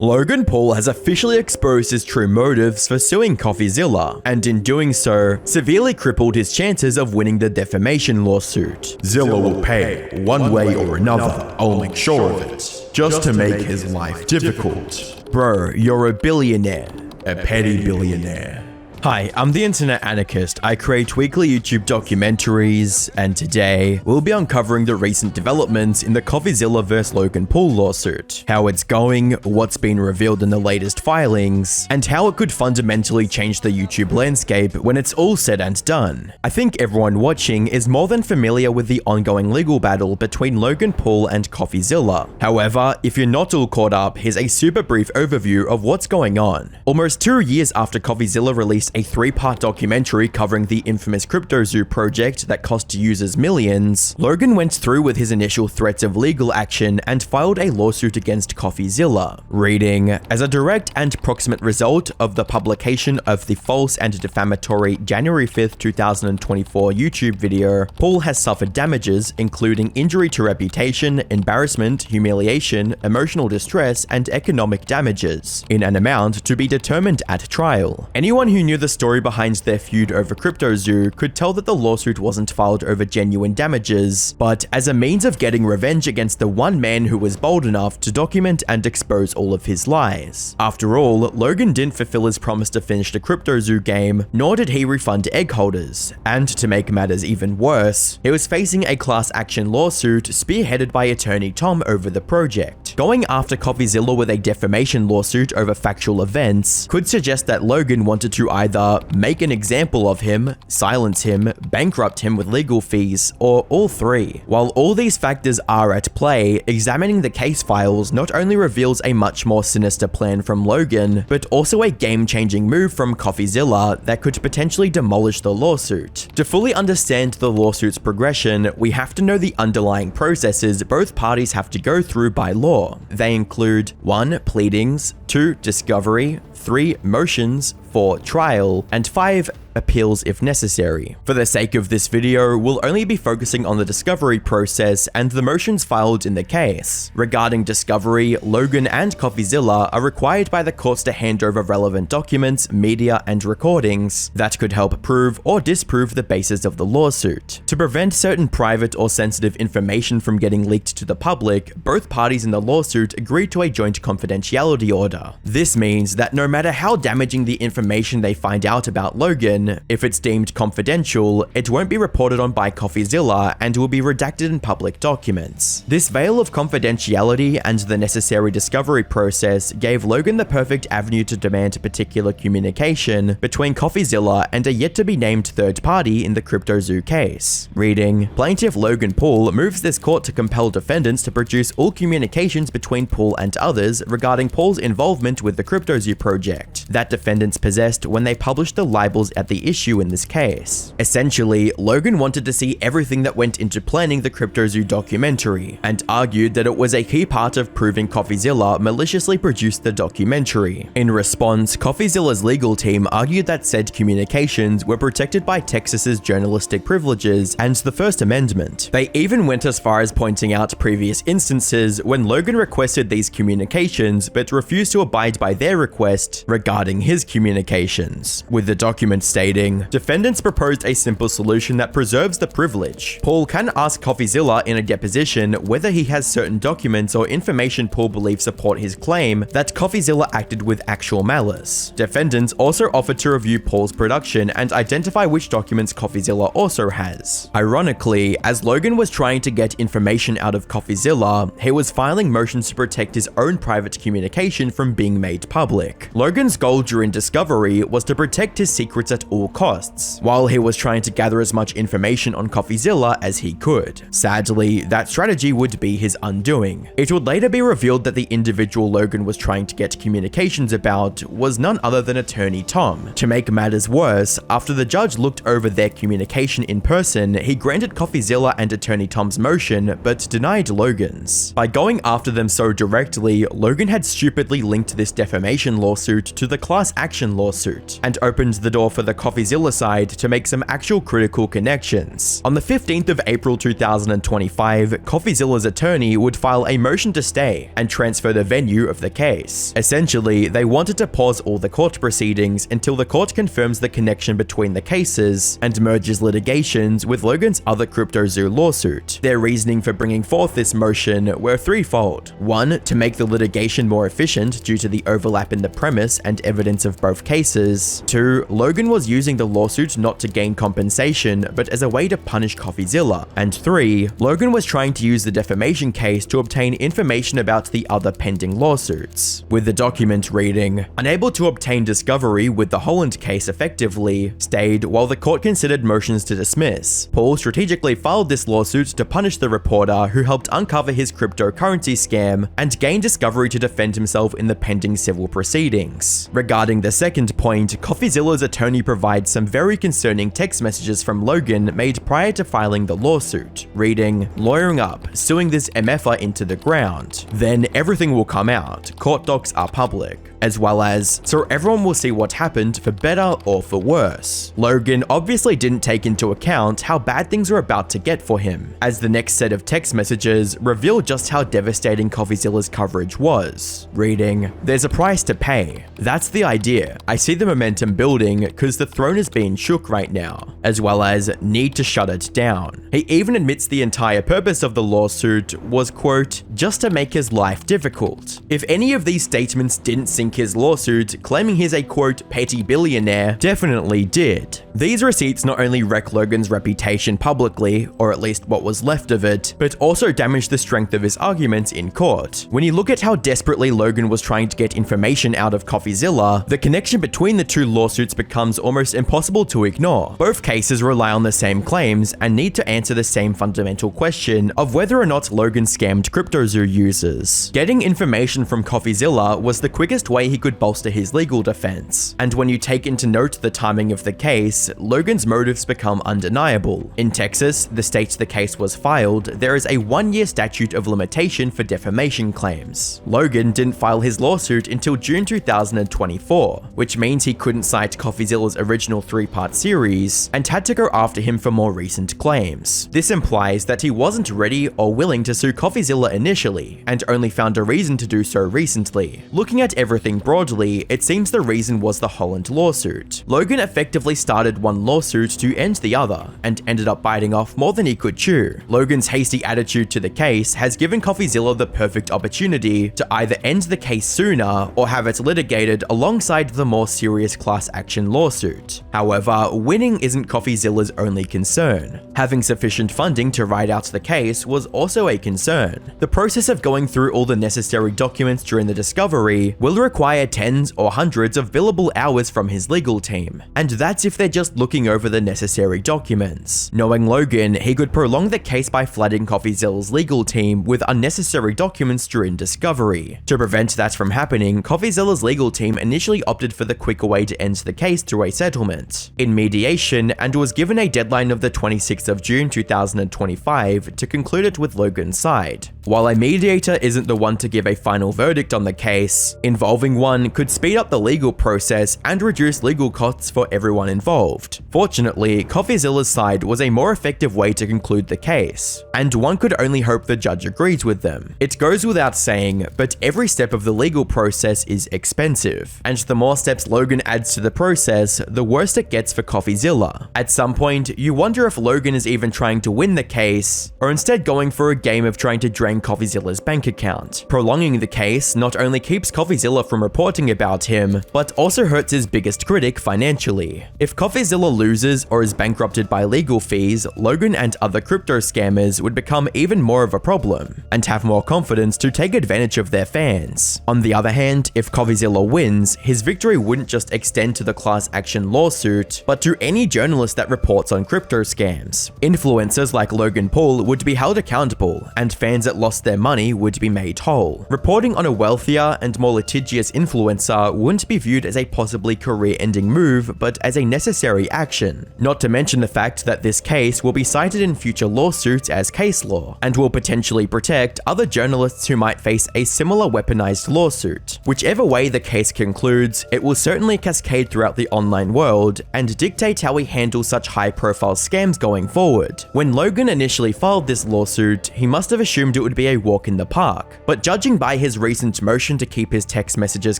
Logan Paul has officially exposed his true motives for suing Coffeezilla, and in doing so, severely crippled his chances of winning the defamation lawsuit. Zilla will pay, one way or another, I'll make sure of it, just to make his life difficult. Bro, you're a billionaire. A petty billionaire. Hi, I'm the Internet Anarchist. I create weekly YouTube documentaries, and today we'll be uncovering the recent developments in the Coffeezilla vs. Logan Paul lawsuit, how it's going, what's been revealed in the latest filings, and how it could fundamentally change the YouTube landscape when it's all said and done. I think everyone watching is more than familiar with the ongoing legal battle between Logan Paul and Coffeezilla. However, if you're not all caught up, here's a super brief overview of what's going on. Almost 2 years after Coffeezilla released a 3-part documentary covering the infamous CryptoZoo project that cost users millions, Logan went through with his initial threats of legal action and filed a lawsuit against Coffeezilla, reading, "As a direct and proximate result of the publication of the false and defamatory January 5th, 2024 YouTube video, Paul has suffered damages including injury to reputation, embarrassment, humiliation, emotional distress, and economic damages, in an amount to be determined at trial." Anyone who knew the story behind their feud over CryptoZoo could tell that the lawsuit wasn't filed over genuine damages, but as a means of getting revenge against the one man who was bold enough to document and expose all of his lies. After all, Logan didn't fulfill his promise to finish the CryptoZoo game, nor did he refund egg holders, and to make matters even worse, he was facing a class action lawsuit spearheaded by attorney Tom over the project. Going after Coffeezilla with a defamation lawsuit over factual events could suggest that Logan wanted to either make an example of him, silence him, bankrupt him with legal fees, or all three. While all these factors are at play, examining the case files not only reveals a much more sinister plan from Logan, but also a game-changing move from Coffeezilla that could potentially demolish the lawsuit. To fully understand the lawsuit's progression, we have to know the underlying processes both parties have to go through by law. They include 1. Pleadings, 2. Discovery, 3. Motions, 4. Trial, and 5. Appeals if necessary. For the sake of this video, we'll only be focusing on the discovery process and the motions filed in the case. Regarding discovery, Logan and Coffeezilla are required by the courts to hand over relevant documents, media, and recordings that could help prove or disprove the basis of the lawsuit. To prevent certain private or sensitive information from getting leaked to the public, both parties in the lawsuit agreed to a joint confidentiality order. This means that no matter how damaging the information they find out about Logan, if it's deemed confidential, it won't be reported on by Coffeezilla and will be redacted in public documents. This veil of confidentiality and the necessary discovery process gave Logan the perfect avenue to demand particular communication between Coffeezilla and a yet-to-be-named third party in the CryptoZoo case. Reading, "Plaintiff Logan Paul moves this court to compel defendants to produce all communications between Paul and others regarding Paul's involvement with the CryptoZoo project that defendants possessed when they published the libels at the issue in this case." Essentially, Logan wanted to see everything that went into planning the CryptoZoo documentary, and argued that it was a key part of proving Coffeezilla maliciously produced the documentary. In response, Coffeezilla's legal team argued that said communications were protected by Texas's journalistic privileges and the First Amendment. They even went as far as pointing out previous instances when Logan requested these communications but refused to abide by their request regarding his communications, with the document stating, "Defendants proposed a simple solution that preserves the privilege. Paul can ask Coffeezilla in a deposition whether he has certain documents or information Paul believes support his claim that Coffeezilla acted with actual malice." Defendants also offered to review Paul's production and identify which documents Coffeezilla also has. Ironically, as Logan was trying to get information out of Coffeezilla, he was filing motions to protect his own private communication from being made public. Logan's goal during discovery was to protect his secrets at all costs, while he was trying to gather as much information on Coffeezilla as he could. Sadly, that strategy would be his undoing. It would later be revealed that the individual Logan was trying to get communications about was none other than attorney Tom. To make matters worse, after the judge looked over their communication in person, he granted Coffeezilla and attorney Tom's motion, but denied Logan's. By going after them so directly, Logan had stupidly linked this defamation lawsuit to the class action lawsuit, and opened the door for the Coffeezilla side to make some actual critical connections. On the 15th of April 2025, Coffeezilla's attorney would file a motion to stay and transfer the venue of the case. Essentially, they wanted to pause all the court proceedings until the court confirms the connection between the cases and merges litigations with Logan's other CryptoZoo lawsuit. Their reasoning for bringing forth this motion were threefold. One, to make the litigation more efficient due to the overlap in the premise and evidence of both cases. Two, Logan was using the lawsuit not to gain compensation, but as a way to punish Coffeezilla. And three, Logan was trying to use the defamation case to obtain information about the other pending lawsuits. With the document reading, unable to obtain discovery with the Holland case effectively, stayed while the court considered motions to dismiss. Paul strategically filed this lawsuit to punish the reporter who helped uncover his cryptocurrency scam and gain discovery to defend himself in the pending civil proceedings. Regarding the second point, Coffeezilla's attorney provides some very concerning text messages from Logan made prior to filing the lawsuit, reading, "Lawyering up, suing this MFer into the ground. Then everything will come out. Court docs are public." As well as, "So everyone will see what happened for better or for worse." Logan obviously didn't take into account how bad things were about to get for him, as the next set of text messages reveal just how devastating Coffeezilla's coverage was, reading, "There's a price to pay. That's the idea. I see the momentum building because the throne is being shook right now," as well as, "Need to shut it down." He even admits the entire purpose of the lawsuit was, quote, "just to make his life difficult." If any of these statements didn't sink his lawsuit, claiming he's a, quote, "petty billionaire," definitely did. These receipts not only wreck Logan's reputation publicly, or at least what was left of it, but also damage the strength of his arguments in court. When you look at how desperately Logan was trying to get information out of Coffeezilla, the connection between the two lawsuits becomes almost impossible to ignore. Both cases rely on the same claims and need to answer the same fundamental question of whether or not Logan scammed CryptoZoo users. Getting information from Coffeezilla was the quickest way he could bolster his legal defense. And when you take into note the timing of the case, Logan's motives become undeniable. In Texas, the state the case was filed, there is a 1-year statute of limitation for defamation claims. Logan didn't file his lawsuit until June 2024, which means he couldn't cite Coffeezilla's original 3-part series and had to go after him for more recent claims. This implies that he wasn't ready or willing to sue Coffeezilla initially, and only found a reason to do so recently. Looking at everything broadly, it seems the reason was the Holland lawsuit. Logan effectively started one lawsuit to end the other, and ended up biting off more than he could chew. Logan's hasty attitude to the case has given Coffeezilla the perfect opportunity to either end the case sooner or have it litigated alongside the more serious class action lawsuit. However, winning isn't Coffeezilla's only concern. Having sufficient funding to ride out the case was also a concern. The process of going through all the necessary documents during the discovery will require tens or hundreds of billable hours from his legal team, and that's if they're just looking over the necessary documents. Knowing Logan, he could prolong the case by flooding Coffeezilla's legal team with unnecessary documents during discovery. To prevent that from happening, Coffeezilla's legal team initially opted for the quicker way to end the case through a settlement in mediation, and was given a deadline of the 26th of June 2025 to conclude it with Logan's side. While a mediator isn't the one to give a final verdict on the case, involving one could speed up the legal process and reduce legal costs for everyone involved. Fortunately, Coffeezilla's side was a more effective way to conclude the case, and one could only hope the judge agrees with them. It goes without saying, but every step of the legal process is expensive, and the more steps Logan adds to the process, the worse it gets for Coffeezilla. At some point, you wonder if Logan is even trying to win the case, or instead going for a game of trying to drain Coffeezilla's bank account. Prolonging the case not only keeps Coffeezilla from reporting about him, but also hurts his biggest critic financially. If Coffeezilla loses or is bankrupted by legal fees, Logan and other crypto scammers would become even more of a problem, and have more confidence to take advantage of their fans. On the other hand, if Coffeezilla wins, his victory wouldn't just extend to the class action lawsuit, but to any journalist that reports on crypto scams. Influencers like Logan Paul would be held accountable, and fans that lost their money would be made whole. Reporting on a wealthier and more litigious influencer wouldn't be viewed as a possibly career-ending move, but as a necessary action. Not to mention the fact that this case will be cited in future lawsuits as case law, and will potentially protect other journalists who might face a similar weaponized lawsuit. Whichever way the case concludes, it will certainly cascade throughout the online online world and dictate how he handles such high-profile scams going forward. When Logan initially filed this lawsuit, he must have assumed it would be a walk in the park, but judging by his recent motion to keep his text messages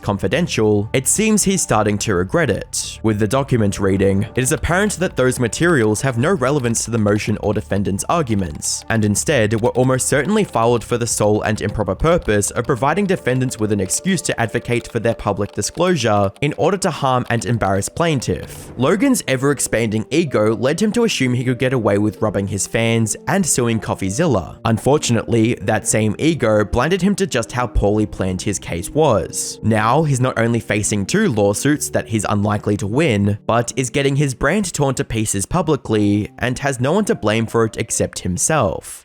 confidential, it seems he's starting to regret it. With the document reading, it is apparent that those materials have no relevance to the motion or defendant's arguments, and instead were almost certainly filed for the sole and improper purpose of providing defendants with an excuse to advocate for their public disclosure in order to harm and embarrass plaintiff. Logan's ever-expanding ego led him to assume he could get away with robbing his fans and suing Coffeezilla. Unfortunately, that same ego blinded him to just how poorly planned his case was. Now, he's not only facing 2 lawsuits that he's unlikely to win, but is getting his brand torn to pieces publicly and has no one to blame for it except himself.